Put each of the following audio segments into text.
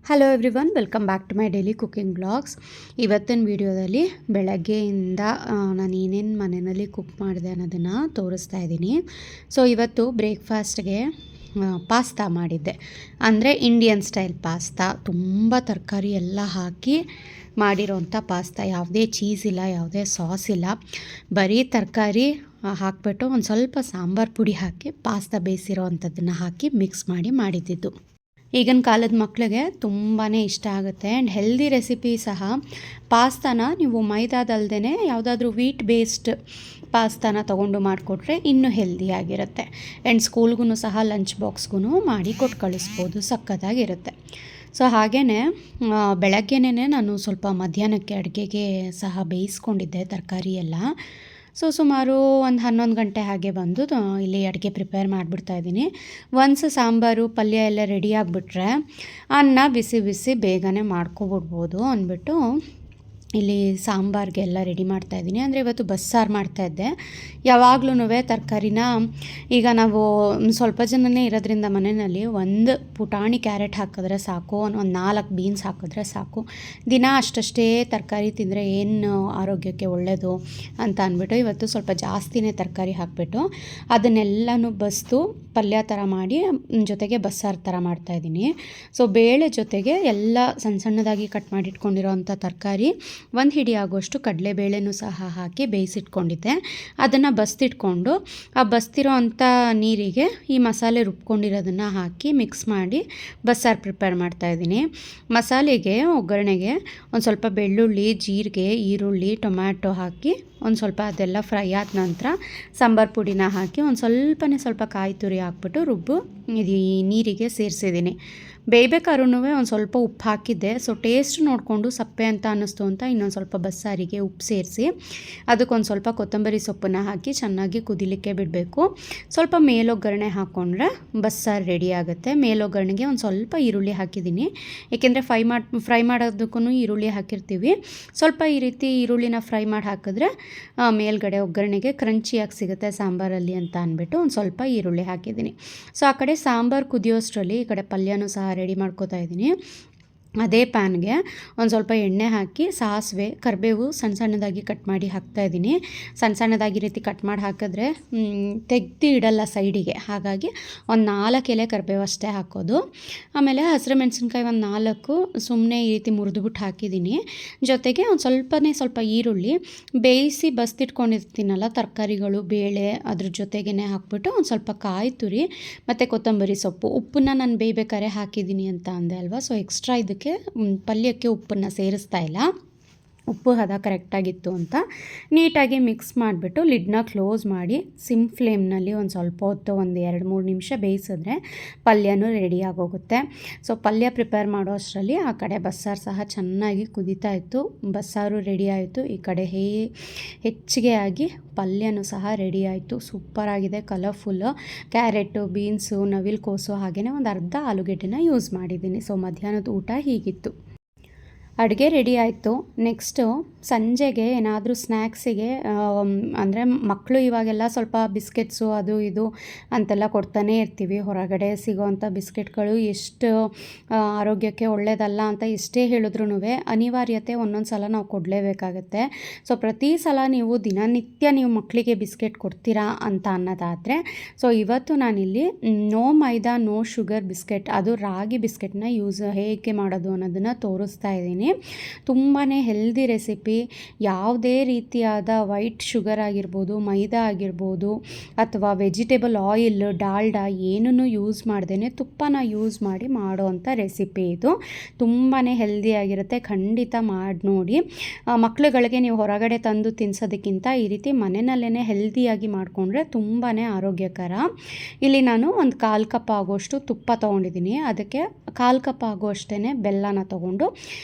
Hello everyone, welcome back to my daily cooking blogs. ಇವತ್ತಿನ ವಿಡಿಯೋದಲ್ಲಿ ಬೆಳಗ್ಗೆಯಿಂದ ನಾನು ಏನೇನು ಮನೆಯಲ್ಲಿ ಕುಕ್ ಮಾಡಿದೆ ಅನ್ನೋದನ್ನು ತೋರಿಸ್ತಾ ಇದ್ದೀನಿ. ಸೊ ಇವತ್ತು ಬ್ರೇಕ್ಫಾಸ್ಟ್ಗೆ ಪಾಸ್ತಾ ಮಾಡಿದ್ದೆ. ಅಂದರೆ ಇಂಡಿಯನ್ ಸ್ಟೈಲ್ ಪಾಸ್ತಾ, ತುಂಬ ತರಕಾರಿ ಎಲ್ಲ ಹಾಕಿ ಮಾಡಿರೋಂಥ ಪಾಸ್ತಾ. ಯಾವುದೇ ಚೀಸ್ ಇಲ್ಲ, ಯಾವುದೇ ಸಾಸ್ ಇಲ್ಲ, ಬರೀ ತರಕಾರಿ ಹಾಕಿಬಿಟ್ಟು ಒಂದು ಸ್ವಲ್ಪ ಸಾಂಬಾರು ಪುಡಿ ಹಾಕಿ ಪಾಸ್ತಾ ಬೇಯಿಸಿರೋ ಅಂಥದ್ದನ್ನು ಹಾಕಿ ಮಿಕ್ಸ್ ಮಾಡಿದ್ದಿದ್ದು. ಈಗಿನ ಕಾಲದ ಮಕ್ಕಳಿಗೆ ತುಂಬಾ ಇಷ್ಟ ಆಗುತ್ತೆ ಆ್ಯಂಡ್ ಹೆಲ್ದಿ ರೆಸಿಪಿ ಸಹ. ಪಾಸ್ತಾನ ನೀವು ಮೈದಾದಲ್ದೇ ಯಾವುದಾದ್ರೂ ವೀಟ್ ಬೇಸ್ಡ್ ಪಾಸ್ತಾನ ತೊಗೊಂಡು ಮಾಡಿಕೊಟ್ರೆ ಇನ್ನೂ ಹೆಲ್ದಿಯಾಗಿರುತ್ತೆ. ಆ್ಯಂಡ್ ಸ್ಕೂಲ್ಗೂ ಸಹ ಲಂಚ್ ಬಾಕ್ಸ್ಗೂ ಮಾಡಿ ಕೊಟ್ಟು ಕಳಿಸ್ಬೋದು, ಸಖತ್ತಾಗಿರುತ್ತೆ. ಸೊ ಹಾಗೆಯೇ ಬೆಳಗ್ಗೆನೇ ನಾನು ಸ್ವಲ್ಪ ಮಧ್ಯಾಹ್ನಕ್ಕೆ ಅಡುಗೆಗೆ ಸಹ ಬೇಯಿಸ್ಕೊಂಡಿದ್ದೆ ತರಕಾರಿ ಎಲ್ಲ. ಸೊ ಸುಮಾರು ಒಂದು 11 ಗಂಟೆ ಹಾಗೆ ಬಂದು ಇಲ್ಲಿ ಅಡುಗೆ ಪ್ರಿಪೇರ್ ಮಾಡಿಬಿಡ್ತಾಯಿದ್ದೀನಿ. ಒನ್ಸ್ ಸಾಂಬಾರು ಪಲ್ಯ ಎಲ್ಲ ರೆಡಿ ಆಗಿಬಿಟ್ರೆ ಅನ್ನ ಬಿಸಿ ಬಿಸಿ ಬೇಗನೆ ಮಾಡ್ಕೊಬಿಡ್ಬೋದು ಅಂದ್ಬಿಟ್ಟು ಇಲ್ಲಿ ಸಾಂಬಾರಿಗೆಲ್ಲ ರೆಡಿ ಮಾಡ್ತಾಯಿದ್ದೀನಿ. ಅಂದರೆ ಇವತ್ತು ಬಸ್ಸಾರು ಮಾಡ್ತಾಯಿದ್ದೆ. ಯಾವಾಗ್ಲೂ ತರಕಾರಿನ ಈಗ ನಾವು ಸ್ವಲ್ಪ ಜನನೇ ಇರೋದ್ರಿಂದ ಮನೆಯಲ್ಲಿ ಒಂದು ಪುಟಾಣಿ ಕ್ಯಾರೆಟ್ ಹಾಕಿದ್ರೆ ಸಾಕು, ಒಂದು 4 ಬೀನ್ಸ್ ಹಾಕಿದ್ರೆ ಸಾಕು. ದಿನ ಅಷ್ಟೇ ತರಕಾರಿ ತಿಂದರೆ ಏನು ಆರೋಗ್ಯಕ್ಕೆ ಒಳ್ಳೆಯದು ಅಂತ ಅಂದ್ಬಿಟ್ಟು ಇವತ್ತು ಸ್ವಲ್ಪ ಜಾಸ್ತಿನೇ ತರಕಾರಿ ಹಾಕಿಬಿಟ್ಟು ಅದನ್ನೆಲ್ಲನೂ ಬಸ್ದು ಪಲ್ಯ ಥರ ಮಾಡಿ ಜೊತೆಗೆ ಬಸ್ಸಾರು ಥರ ಮಾಡ್ತಾಯಿದ್ದೀನಿ. ಸೊ ಬೇಳೆ ಜೊತೆಗೆ ಎಲ್ಲ ಸಣ್ಣದಾಗಿ ಕಟ್ ಮಾಡಿ ಇಟ್ಕೊಂಡಿರೋ ಅಂಥ ತರಕಾರಿ, 1 ಹಿಡಿ ಆಗೋಷ್ಟು ಕಡಲೆಬೇಳೆನೂ ಸಹ ಹಾಕಿ ಬೇಯಿಸಿಟ್ಕೊಂಡಿದ್ದೆ. ಅದನ್ನು ಬಸ್ತಿಟ್ಕೊಂಡು ಆ ಬಸ್ತಿರೋ ಅಂಥ ನೀರಿಗೆ ಈ ಮಸಾಲೆ ರುಬ್ಕೊಂಡಿರೋದನ್ನು ಹಾಕಿ ಮಿಕ್ಸ್ ಮಾಡಿ ಬಸ್ಸಾರು ಪ್ರಿಪೇರ್ ಮಾಡ್ತಾಯಿದ್ದೀನಿ. ಮಸಾಲೆಗೆ ಒಗ್ಗರಣೆಗೆ ಒಂದು ಸ್ವಲ್ಪ ಬೆಳ್ಳುಳ್ಳಿ, ಜೀರಿಗೆ, ಈರುಳ್ಳಿ, ಟೊಮ್ಯಾಟೊ ಹಾಕಿ ಒಂದು ಸ್ವಲ್ಪ ಅದೆಲ್ಲ ಫ್ರೈ ಆದ ನಂತರ ಸಾಂಬಾರು ಪುಡಿನ ಹಾಕಿ ಒಂದು ಸ್ವಲ್ಪ ಕಾಯಿ ತುರಿ ಹಾಕ್ಬಿಟ್ಟು ಇದು ಈ ನೀರಿಗೆ ಸೇರಿಸಿದ್ದೀನಿ. ಬೇಯ್ಬೇಕಾದ್ರೂ ಒಂದು ಸ್ವಲ್ಪ ಉಪ್ಪು ಹಾಕಿದ್ದೆ. ಸೊ ಟೇಸ್ಟ್ ನೋಡಿಕೊಂಡು ಸಪ್ಪೆ ಅಂತ ಅನ್ನಿಸ್ತು ಅಂತ ಇನ್ನೊಂದು ಸ್ವಲ್ಪ ಬಸ್ಸಾರಿಗೆ ಉಪ್ಪು ಸೇರಿಸಿ ಅದಕ್ಕೊಂದು ಸ್ವಲ್ಪ ಕೊತ್ತಂಬರಿ ಸೊಪ್ಪನ್ನು ಹಾಕಿ ಚೆನ್ನಾಗಿ ಕುದಿಲಿಕ್ಕೆ ಬಿಡಬೇಕು. ಸ್ವಲ್ಪ ಮೇಲೊಗ್ಗರಣೆ ಹಾಕ್ಕೊಂಡ್ರೆ ಬಸ್ಸಾರು ರೆಡಿ ಆಗುತ್ತೆ. ಮೇಲೊಗ್ಗರಣೆಗೆ ಒಂದು ಸ್ವಲ್ಪ ಈರುಳ್ಳಿ ಹಾಕಿದ್ದೀನಿ, ಏಕೆಂದರೆ ಫ್ರೈ ಮಾಡೋದಕ್ಕೂ ಈರುಳ್ಳಿ ಹಾಕಿರ್ತೀವಿ. ಸ್ವಲ್ಪ ಈ ರೀತಿ ಈರುಳ್ಳಿನ ಫ್ರೈ ಮಾಡಿ ಹಾಕಿದ್ರೆ ಮೇಲ್ಗಡೆ ಒಗ್ಗರಣೆಗೆ ಕ್ರಂಚಿಯಾಗಿ ಸಿಗುತ್ತೆ ಸಾಂಬಾರಲ್ಲಿ ಅಂತ ಅಂದ್ಬಿಟ್ಟು ಒಂದು ಸ್ವಲ್ಪ ಈರುಳ್ಳಿ ಹಾಕಿದ್ದೀನಿ. ಸೊ ಆ ಕಡೆ ಸಾಂಬಾರು ಕುದಿಯೋಷ್ಟರಲ್ಲಿ ಈ ಕಡೆ ಪಲ್ಯನೂ ಸಹ ರೆಡಿ ಮಾಡ್ಕೋತಾ ಇದ್ದೀನಿ. ಅದೇ ಪ್ಯಾನ್ಗೆ ಒಂದು ಸ್ವಲ್ಪ ಎಣ್ಣೆ ಹಾಕಿ ಸಾಸಿವೆ, ಕರಿಬೇವು ಸಣ್ಣದಾಗಿ ಕಟ್ ಮಾಡಿ ಹಾಕ್ತಾಯಿದ್ದೀನಿ. ಸಣ್ಣದಾಗಿ ರೀತಿ ಕಟ್ ಮಾಡಿ ಹಾಕಿದ್ರೆ ತೆಗ್ದು ಇಡಲ್ಲ ಸೈಡಿಗೆ, ಹಾಗಾಗಿ ಒಂದು 4 ಎಲೆ ಕರಿಬೇವು ಅಷ್ಟೇ ಹಾಕೋದು. ಆಮೇಲೆ ಹಸಿರು ಮೆಣಸಿನ್ಕಾಯಿ ಒಂದು 4 ಸುಮ್ಮನೆ ಈ ರೀತಿ ಮುರಿದುಬಿಟ್ಟು ಹಾಕಿದ್ದೀನಿ. ಜೊತೆಗೆ ಒಂದು ಸ್ವಲ್ಪ ಈರುಳ್ಳಿ ಬೇಯಿಸಿ ಬಸ್ತಿಟ್ಕೊಂಡಿರ್ತೀನಲ್ಲ ತರಕಾರಿಗಳು, ಬೇಳೆ ಅದ್ರ ಜೊತೆಗೇ ಹಾಕ್ಬಿಟ್ಟು ಒಂದು ಸ್ವಲ್ಪ ಕಾಯಿ ತುರಿ ಮತ್ತು ಕೊತ್ತಂಬರಿ ಸೊಪ್ಪು. ಉಪ್ಪನ್ನ ನಾನು ಬೇಯ್ಬೇಕಾದ್ರೆ ಹಾಕಿದ್ದೀನಿ ಅಂತ ಅಂದೆ ಅಲ್ವಾ. ಸೊ ಎಕ್ಸ್ಟ್ರಾ ಇದಕ್ಕೆ ಪಲ್ಯಕ್ಕೆ ಉಪ್ಪನ್ನು ಸೇರಿಸ್ತಾ ಇಲ್ಲ. ಉಪ್ಪು ಹದ ಕರೆಕ್ಟಾಗಿತ್ತು ಅಂತ ನೀಟಾಗಿ ಮಿಕ್ಸ್ ಮಾಡಿಬಿಟ್ಟು ಲಿಡ್ನ ಕ್ಲೋಸ್ ಮಾಡಿ ಸಿಮ್ ಫ್ಲೇಮ್ನಲ್ಲಿ ಒಂದು ಸ್ವಲ್ಪ ಹೊತ್ತು ಒಂದು 2-3 ನಿಮಿಷ ಬೇಯಿಸಿದ್ರೆ ಪಲ್ಯನೂ ರೆಡಿ ಆಗೋಗುತ್ತೆ. ಸೊ ಪಲ್ಯ ಪ್ರಿಪೇರ್ ಮಾಡೋ ಅಷ್ಟರಲ್ಲಿ ಆ ಕಡೆ ಬಸ್ಸಾರು ಸಹ ಚೆನ್ನಾಗಿ ಕುದೀತಾ ಇತ್ತು. ಬಸ್ಸಾರು ರೆಡಿ ಆಯಿತು. ಈ ಕಡೆ ಹೆಚ್ಚಿಗೆ ಆಗಿ ಪಲ್ಯನೂ ಸಹ ರೆಡಿ ಆಯಿತು. ಸೂಪರಾಗಿದೆ, ಕಲರ್ಫುಲ್ಲು. ಕ್ಯಾರೆಟು, ಬೀನ್ಸು, ನವಿಲುಕೋಸು ಹಾಗೆಯೇ ಒಂದು ಅರ್ಧ ಆಲೂಗೆಡ್ಡೆನ ಯೂಸ್ ಮಾಡಿದ್ದೀನಿ. ಸೊ ಮಧ್ಯಾಹ್ನದ ಊಟ ಹೀಗಿತ್ತು. ಅಡುಗೆ ರೆಡಿ ಆಯಿತು. ನೆಕ್ಸ್ಟು ಸಂಜೆಗೆ ಏನಾದರೂ ಸ್ನ್ಯಾಕ್ಸಿಗೆ ಅಂದರೆ ಮಕ್ಕಳು ಇವಾಗೆಲ್ಲ ಸ್ವಲ್ಪ ಬಿಸ್ಕೆಟ್ಸು ಅದು ಇದು ಅಂತೆಲ್ಲ ಕೊಡ್ತಾನೇ ಇರ್ತೀವಿ. ಹೊರಗಡೆ ಸಿಗೋವಂಥ ಬಿಸ್ಕೆಟ್ಗಳು ಎಷ್ಟು ಆರೋಗ್ಯಕ್ಕೆ ಒಳ್ಳೆಯದಲ್ಲ ಅಂತ ಎಷ್ಟೇ ಹೇಳಿದ್ರೂ ಅನಿವಾರ್ಯತೆ ಒಂದೊಂದು ಸಲ ನಾವು ಕೊಡಲೇಬೇಕಾಗತ್ತೆ. ಸೊ ಪ್ರತಿ ಸಲ ನೀವು ದಿನನಿತ್ಯ ನೀವು ಮಕ್ಕಳಿಗೆ ಬಿಸ್ಕೆಟ್ ಕೊಡ್ತೀರಾ ಅಂತ ಅನ್ನೋದಾದರೆ, ಸೊ ಇವತ್ತು ನಾನಿಲ್ಲಿ ನೋ ಮೈದಾ ನೋ ಶುಗರ್ ಬಿಸ್ಕೆಟ್, ಅದು ರಾಗಿ ಬಿಸ್ಕೆಟ್ನ ಹೇಗೆ ಮಾಡೋದು ಅನ್ನೋದನ್ನು ತೋರಿಸ್ತಾ ಇದ್ದೀನಿ. ತುಂಬಾ ಹೆಲ್ದಿ ರೆಸಿಪಿ. ಯಾವುದೇ ರೀತಿಯಾದ ವೈಟ್ ಶುಗರ್ ಆಗಿರ್ಬೋದು, ಮೈದಾ ಆಗಿರ್ಬೋದು, ಅಥವಾ ವೆಜಿಟೇಬಲ್ ಆಯಿಲ್, ಡಾಲ್ಡಾ ಏನೂ ಯೂಸ್ ಮಾಡ್ದೇ ತುಪ್ಪನ ಯೂಸ್ ಮಾಡಿ ಮಾಡೋವಂಥ ರೆಸಿಪಿ ಇದು. ತುಂಬಾ ಹೆಲ್ದಿಯಾಗಿರುತ್ತೆ. ಖಂಡಿತ ಮಾಡಿ ನೋಡಿ. ಮಕ್ಕಳುಗಳಿಗೆ ನೀವು ಹೊರಗಡೆ ತಂದು ತಿನ್ನಿಸೋದಕ್ಕಿಂತ ಈ ರೀತಿ ಮನೆಯಲ್ಲೇ ಹೆಲ್ದಿಯಾಗಿ ಮಾಡಿಕೊಂಡ್ರೆ ತುಂಬಾ ಆರೋಗ್ಯಕರ. ಇಲ್ಲಿ ನಾನು ಒಂದು 1/4 ಕಪ್ ಆಗೋಷ್ಟು ತುಪ್ಪ ತೊಗೊಂಡಿದ್ದೀನಿ. ಅದಕ್ಕೆ 1/4 ಕಪ್ ಆಗೋಷ್ಟೇ ಬೆಲ್ಲನ ತೊಗೊಂಡು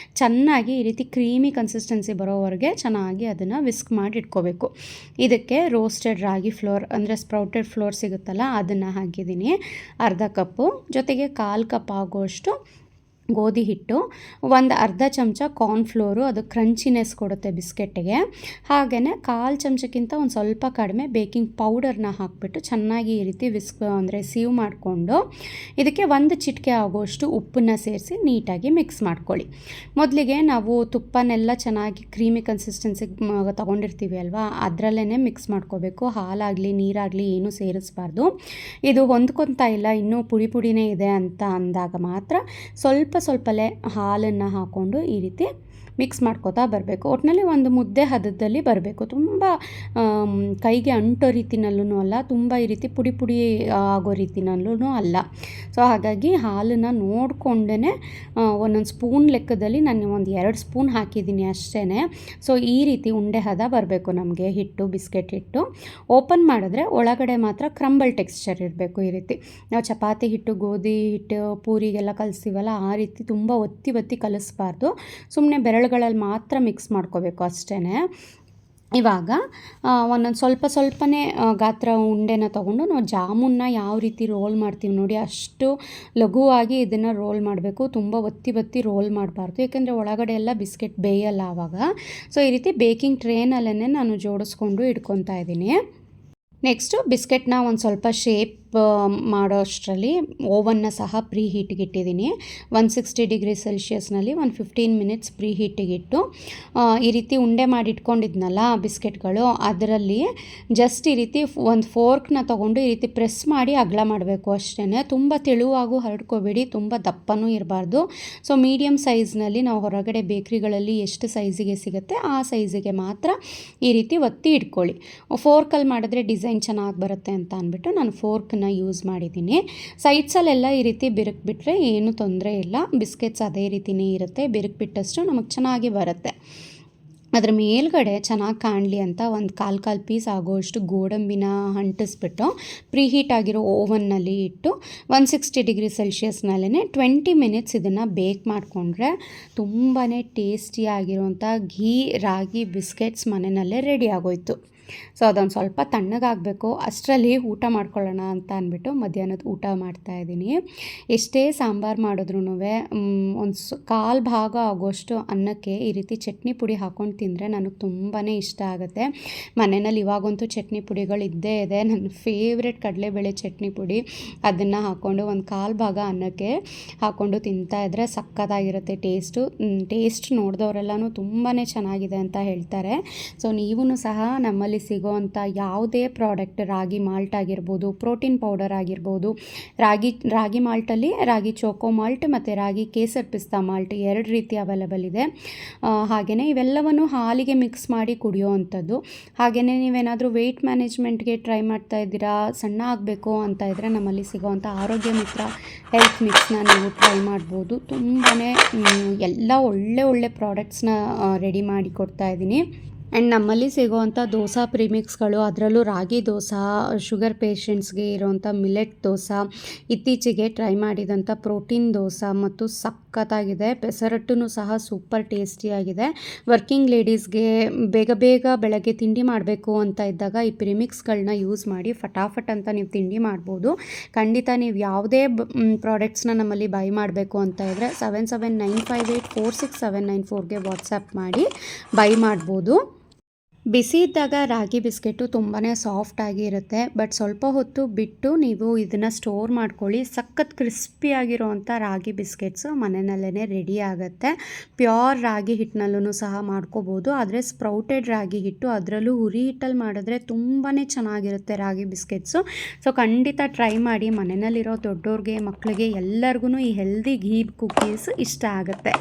ಚೆನ್ನಾಗಿ ಈ ರೀತಿ ಕ್ರೀಮಿ ಕನ್ಸಿಸ್ಟೆನ್ಸಿ ಬರೋವರೆಗೆ ಚೆನ್ನಾಗಿ ಅದನ್ನು ವಿಸ್ಕ್ ಮಾಡಿ ಇಟ್ಕೋಬೇಕು. ಇದಕ್ಕೆ ರೋಸ್ಟೆಡ್ ರಾಗಿ ಫ್ಲೋರ್ ಅಂದರೆ ಸ್ಪ್ರೌಟೆಡ್ ಫ್ಲೋರ್ ಸಿಗುತ್ತಲ್ಲ ಅದನ್ನು ಹಾಕಿದ್ದೀನಿ, ಅರ್ಧ ಕಪ್ಪು. ಜೊತೆಗೆ 1/4 ಕಪ್ ಆಗೋಷ್ಟು ಗೋಧಿ ಹಿಟ್ಟು, ಒಂದು ಅರ್ಧ ಚಮಚ ಕಾರ್ನ್ಫ್ಲೋರು, ಅದು ಕ್ರಂಚಿನೆಸ್ ಕೊಡುತ್ತೆ ಬಿಸ್ಕೆಟ್ಗೆ. ಹಾಗೆಯೇ 1/4 ಚಮಚಕ್ಕಿಂತ ಒಂದು ಸ್ವಲ್ಪ ಕಡಿಮೆ ಬೇಕಿಂಗ್ ಪೌಡರ್ನ ಹಾಕಿಬಿಟ್ಟು ಚೆನ್ನಾಗಿ ಈ ರೀತಿ ಅಂದರೆ ಸೀವ್ ಮಾಡಿಕೊಂಡು ಇದಕ್ಕೆ 1 ಚಿಟಿಕೆ ಆಗುವಷ್ಟು ಉಪ್ಪನ್ನು ಸೇರಿಸಿ ನೀಟಾಗಿ ಮಿಕ್ಸ್ ಮಾಡ್ಕೊಳ್ಳಿ. ಮೊದಲಿಗೆ ನಾವು ತುಪ್ಪನೆಲ್ಲ ಚೆನ್ನಾಗಿ ಕ್ರೀಮಿ ಕನ್ಸಿಸ್ಟೆನ್ಸಿಗೆ ತೊಗೊಂಡಿರ್ತೀವಿ ಅಲ್ವಾ, ಅದರಲ್ಲೇ ಮಿಕ್ಸ್ ಮಾಡ್ಕೋಬೇಕು. ಹಾಲಾಗಲಿ ನೀರಾಗಲಿ ಏನೂ ಸೇರಿಸಬಾರ್ದು. ಇದು ಹೊಂದ್ಕೊತಾ ಇಲ್ಲ, ಇನ್ನೂ ಪುಡಿ ಪುಡಿನೇ ಇದೆ ಅಂತ ಅಂದಾಗ ಮಾತ್ರ ಸ್ವಲ್ಪಲೇ ಹಾಲನ್ನು ಹಾಕ್ಕೊಂಡು ಈ ರೀತಿ ಮಿಕ್ಸ್ ಮಾಡ್ಕೋತಾ ಬರಬೇಕು. ಒಟ್ಟಿನಲ್ಲಿ ಒಂದು ಮುದ್ದೆ ಹದದಲ್ಲಿ ಬರಬೇಕು. ತುಂಬ ಕೈಗೆ ಅಂಟೋ ರೀತಿನಲ್ಲೂ ಅಲ್ಲ, ತುಂಬ ಈ ರೀತಿ ಪುಡಿ ಪುಡಿ ಆಗೋ ರೀತಿನಲ್ಲೂ ಅಲ್ಲ. ಸೊ ಹಾಗಾಗಿ ಹಾಲನ್ನು ನೋಡಿಕೊಂಡೇ ಒಂದೊಂದು ಸ್ಪೂನ್ ಲೆಕ್ಕದಲ್ಲಿ ನಾನು ಒಂದು 2 ಸ್ಪೂನ್ ಹಾಕಿದ್ದೀನಿ ಅಷ್ಟೇ. ಸೊ ಈ ರೀತಿ ಉಂಡೆ ಹದ ಬರಬೇಕು ನಮಗೆ ಹಿಟ್ಟು, ಬಿಸ್ಕೆಟ್ ಹಿಟ್ಟು. ಓಪನ್ ಮಾಡಿದ್ರೆ ಒಳಗಡೆ ಮಾತ್ರ ಕ್ರಂಬಲ್ ಟೆಕ್ಸ್ಚರ್ ಇರಬೇಕು. ಈ ರೀತಿ ನಾವು ಚಪಾತಿ ಹಿಟ್ಟು, ಗೋಧಿ ಹಿಟ್ಟು, ಪೂರಿಗೆಲ್ಲ ಕಲಿಸ್ತೀವಲ್ಲ ಆ ರೀತಿ ತುಂಬ ಒತ್ತಿ ಕಲಿಸ್ಬಾರ್ದು. ಸುಮ್ಮನೆ ಬೆರಳುಗಳಲ್ಲಿ ಮಾತ್ರ ಮಿಕ್ಸ್ ಮಾಡ್ಕೋಬೇಕು ಅಷ್ಟೇ. ಇವಾಗ ಒಂದೊಂದು ಸ್ವಲ್ಪನೇ ಗಾತ್ರ ಉಂಡೆನ ತೊಗೊಂಡು ನಾವು ಜಾಮೂನ್ನ ಯಾವ ರೀತಿ ರೋಲ್ ಮಾಡ್ತೀವಿ ನೋಡಿ, ಅಷ್ಟು ಲಘುವಾಗಿ ಇದನ್ನು ರೋಲ್ ಮಾಡಬೇಕು. ತುಂಬ ಒತ್ತಿ ರೋಲ್ ಮಾಡಬಾರ್ದು, ಯಾಕೆಂದರೆ ಒಳಗಡೆ ಎಲ್ಲ ಬಿಸ್ಕೆಟ್ ಬೇಯಲ್ಲ ಆವಾಗ. ಸೊ ಈ ರೀತಿ ಬೇಕಿಂಗ್ ಟ್ರೇನಲ್ಲೇ ನಾನು ಜೋಡಿಸ್ಕೊಂಡು ಇಟ್ಕೊತಾ ಇದ್ದೀನಿ. ನೆಕ್ಸ್ಟು ಬಿಸ್ಕೆಟ್ನ ಒಂದು ಸ್ವಲ್ಪ ಶೇಪ್ ಮಾಡೋ ಅಷ್ಟರಲ್ಲಿ ಓವನ್ನ ಸಹ ಪ್ರೀ ಹೀಟಿಗೆ ಇಟ್ಟಿದ್ದೀನಿ. 160 ಡಿಗ್ರಿ ಸೆಲ್ಸಿಯಸ್ನಲ್ಲಿ ಒಂದು 15 ಮಿನಿಟ್ಸ್ ಪ್ರೀ ಹೀಟಿಗಿಟ್ಟು ಈ ರೀತಿ ಉಂಡೆ ಮಾಡಿ ಇಟ್ಕೊಂಡಿದ್ನಲ್ಲ ಬಿಸ್ಕೆಟ್ಗಳು, ಅದರಲ್ಲಿ ಜಸ್ಟ್ ಈ ರೀತಿ ಒಂದು ಫೋರ್ಕ್ನ ತೊಗೊಂಡು ಈ ರೀತಿ ಪ್ರೆಸ್ ಮಾಡಿ ಅಗಲ ಮಾಡಬೇಕು ಅಷ್ಟೇ. ತುಂಬ ತೆಳುವಾಗೂ ಹರಡ್ಕೋಬೇಡಿ, ತುಂಬ ದಪ್ಪನೂ ಇರಬಾರ್ದು. ಸೊ ಮೀಡಿಯಮ್ ಸೈಜ್ನಲ್ಲಿ ನಾವು ಹೊರಗಡೆ ಬೇಕ್ರಿಗಳಲ್ಲಿ ಎಷ್ಟು ಸೈಜಿಗೆ ಸಿಗುತ್ತೆ ಆ ಸೈಜಿಗೆ ಮಾತ್ರ ಈ ರೀತಿ ಒತ್ತಿ ಇಟ್ಕೊಳ್ಳಿ. ಫೋರ್ಕಲ್ಲಿ ಮಾಡಿದ್ರೆ ಡಿಸೈನ್ ಚೆನ್ನಾಗಿ ಬರುತ್ತೆ ಅಂತ ಅಂದ್ಬಿಟ್ಟು ನಾನು ಫೋರ್ಕ್ನ ಯೂಸ್ ಮಾಡಿದ್ದೀನಿ. ಸೈಡ್ಸಲ್ಲೆಲ್ಲ ಈ ರೀತಿ ಬಿರುಕ್ಬಿಟ್ರೆ ಏನು ತೊಂದರೆ ಇಲ್ಲ, ಬಿಸ್ಕೆಟ್ಸ್ ಅದೇ ರೀತಿಯೇ ಇರುತ್ತೆ. ಬಿರುಕ್ಬಿಟ್ಟಷ್ಟು ನಮಗೆ ಚೆನ್ನಾಗಿ ಬರುತ್ತೆ. ಅದ್ರ ಮೇಲ್ಗಡೆ ಚೆನ್ನಾಗಿ ಕಾಣಲಿ ಅಂತ ಒಂದು ಕಾಲು ಪೀಸ್ ಆಗೋಷ್ಟು ಗೋಡಂಬಿನ ಅಂಟಿಸ್ಬಿಟ್ಟು ಪ್ರೀಹೀಟ್ ಆಗಿರೋ ಓವನ್ನಲ್ಲಿ ಇಟ್ಟು 160 ಡಿಗ್ರಿ ಸೆಲ್ಸಿಯಸ್ನಲ್ಲೇ 20 ಮಿನಿಟ್ಸ್ ಇದನ್ನು ಬೇಕ್ ಮಾಡಿಕೊಂಡ್ರೆ ತುಂಬಾ ಟೇಸ್ಟಿಯಾಗಿರುವಂಥ ಘೀ ರಾಗಿ ಬಿಸ್ಕೆಟ್ಸ್ ಮನೆಯಲ್ಲೇ ರೆಡಿ ಆಗೋಯ್ತು. ಸೊ ಅದೊಂದು ಸ್ವಲ್ಪ ತಣ್ಣಗಾಗಬೇಕು, ಅಷ್ಟರಲ್ಲಿ ಊಟ ಮಾಡ್ಕೊಳ್ಳೋಣ ಅಂತ ಅಂದ್ಬಿಟ್ಟು ಮಧ್ಯಾಹ್ನದ ಊಟ ಮಾಡ್ತಾಯಿದ್ದೀನಿ. ಎಷ್ಟೇ ಸಾಂಬಾರು ಮಾಡಿದ್ರೂ ಒಂದು ಕಾಲು ಭಾಗ ಆಗೋಷ್ಟು ಅನ್ನಕ್ಕೆ ಈ ರೀತಿ ಚಟ್ನಿ ಪುಡಿ ಹಾಕ್ಕೊಂಡು ತಿಂದರೆ ನನಗೆ ತುಂಬಾ ಇಷ್ಟ ಆಗುತ್ತೆ. ಮನೆಯಲ್ಲಿ ಇವಾಗಂತೂ ಚಟ್ನಿ ಪುಡಿಗಳು ಇದ್ದೇ ಇದೆ. ನನ್ನ ಫೇವ್ರೆಟ್ ಕಡಲೆಬೇಳೆ ಚಟ್ನಿ ಪುಡಿ, ಅದನ್ನು ಹಾಕ್ಕೊಂಡು ಒಂದು ಕಾಲು ಭಾಗ ಅನ್ನಕ್ಕೆ ಹಾಕ್ಕೊಂಡು ತಿಂತಾಯಿದ್ರೆ ಸಕ್ಕತ್ತಾಗಿರುತ್ತೆ ಟೇಸ್ಟ್ ನೋಡಿದವರೆಲ್ಲನೂ ತುಂಬಾ ಚೆನ್ನಾಗಿದೆ ಅಂತ ಹೇಳ್ತಾರೆ. ಸೊ ನೀವೂ ಸಹ ನಮ್ಮಲ್ಲಿ ಸಿಗೋವಂಥ ಯಾವುದೇ ಪ್ರಾಡಕ್ಟ್, ರಾಗಿ ಮಾಲ್ಟ್ ಆಗಿರ್ಬೋದು, ಪ್ರೋಟೀನ್ ಪೌಡರ್ ಆಗಿರ್ಬೋದು, ರಾಗಿ ಮಾಲ್ಟಲ್ಲಿ ರಾಗಿ ಚೋಕೋ ಮಾಲ್ಟ್ ಮತ್ತು ರಾಗಿ ಕೇಸರ್ ಪಿಸ್ತಾ ಮಾಲ್ಟ್ 2 ರೀತಿ ಅವೈಲೇಬಲ್ ಇದೆ. ಹಾಗೆಯೇ ಇವೆಲ್ಲವನ್ನು ಹಾಲಿಗೆ ಮಿಕ್ಸ್ ಮಾಡಿ ಕುಡಿಯೋವಂಥದ್ದು. ಹಾಗೆಯೇ ನೀವೇನಾದರೂ ವೆಯ್ಟ್ ಮ್ಯಾನೇಜ್ಮೆಂಟ್ಗೆ ಟ್ರೈ ಮಾಡ್ತಾ ಇದ್ದೀರಾ, ಸಣ್ಣ ಆಗಬೇಕು ಅಂತ ಇದ್ದರೆ ನಮ್ಮಲ್ಲಿ ಸಿಗೋವಂಥ ಆರೋಗ್ಯ ಮಿತ್ರ ಹೆಲ್ತ್ ಮಿಕ್ಸ್ನ ನೀವು ಟ್ರೈ ಮಾಡ್ಬೋದು. ತುಂಬಾ ಎಲ್ಲ ಒಳ್ಳೆ ಪ್ರಾಡಕ್ಟ್ಸ್ನ ರೆಡಿ ಮಾಡಿ ಕೊಡ್ತಾ ಇದ್ದೀನಿ. ಆ್ಯಂಡ್ ನಮ್ಮಲ್ಲಿ ಸಿಗೋವಂಥ ದೋಸಾ ಪ್ರಿಮಿಕ್ಸ್ಗಳು, ಅದರಲ್ಲೂ ರಾಗಿ ದೋಸೆ, ಶುಗರ್ ಪೇಷಂಟ್ಸ್ಗೆ ಇರೋವಂಥ ಮಿಲೆಟ್ ದೋಸೆ, ಇತ್ತೀಚೆಗೆ ಟ್ರೈ ಮಾಡಿದಂಥ ಪ್ರೋಟೀನ್ ದೋಸೆ ಮತ್ತು ಸಖತ್ತಾಗಿದೆ. ಪೆಸರಟ್ಟೂ ಸಹ ಸೂಪರ್ ಟೇಸ್ಟಿಯಾಗಿದೆ. ವರ್ಕಿಂಗ್ ಲೇಡೀಸ್ಗೆ ಬೇಗ ಬೆಳಗ್ಗೆ ತಿಂಡಿ ಮಾಡಬೇಕು ಅಂತ ಇದ್ದಾಗ ಈ ಪ್ರಿಮಿಕ್ಸ್ಗಳನ್ನ ಯೂಸ್ ಮಾಡಿ ಫಟಾಫಟ್ ಅಂತ ನೀವು ತಿಂಡಿ ಮಾಡ್ಬೋದು. ಖಂಡಿತ ನೀವು ಯಾವುದೇ ಪ್ರಾಡಕ್ಟ್ಸ್ನ ನಮ್ಮಲ್ಲಿ ಬೈ ಮಾಡಬೇಕು ಅಂತ ಇದ್ದರೆ 7795846794ಗೆ ವಾಟ್ಸಪ್ ಮಾಡಿ ಬೈ ಮಾಡ್ಬೋದು. ಬಿಸಿ ಇದ್ದಾಗ ರಾಗಿ ಬಿಸ್ಕೆಟು ತುಂಬಾ ಸಾಫ್ಟಾಗಿ ಇರುತ್ತೆ. ಬಟ್ ಸ್ವಲ್ಪ ಹೊತ್ತು ಬಿಟ್ಟು ನೀವು ಇದನ್ನು ಸ್ಟೋರ್ ಮಾಡ್ಕೊಳ್ಳಿ, ಸಖತ್ ಕ್ರಿಸ್ಪಿಯಾಗಿರೋವಂಥ ರಾಗಿ ಬಿಸ್ಕೆಟ್ಸು ಮನೆಯಲ್ಲೇ ರೆಡಿ ಆಗುತ್ತೆ. ಪ್ಯೂರ್ ರಾಗಿ ಹಿಟ್ಟಿನಲ್ಲೂ ಸಹ ಮಾಡ್ಕೋಬೋದು, ಆದರೆ ಸ್ಪ್ರೌಟೆಡ್ ರಾಗಿ ಹಿಟ್ಟು, ಅದರಲ್ಲೂ ಹುರಿ ಹಿಟ್ಟಲ್ಲಿ ಮಾಡಿದ್ರೆ ತುಂಬಾ ಚೆನ್ನಾಗಿರುತ್ತೆ ರಾಗಿ ಬಿಸ್ಕೆಟ್ಸು. ಸೊ ಖಂಡಿತ ಟ್ರೈ ಮಾಡಿ. ಮನೆಯಲ್ಲಿರೋ ದೊಡ್ಡೋರಿಗೆ, ಮಕ್ಕಳಿಗೆ ಎಲ್ಲರಿಗೂ ಈ ಹೆಲ್ದಿ ಘೀ ಕುಕೀಸ್ ಇಷ್ಟ ಆಗುತ್ತೆ.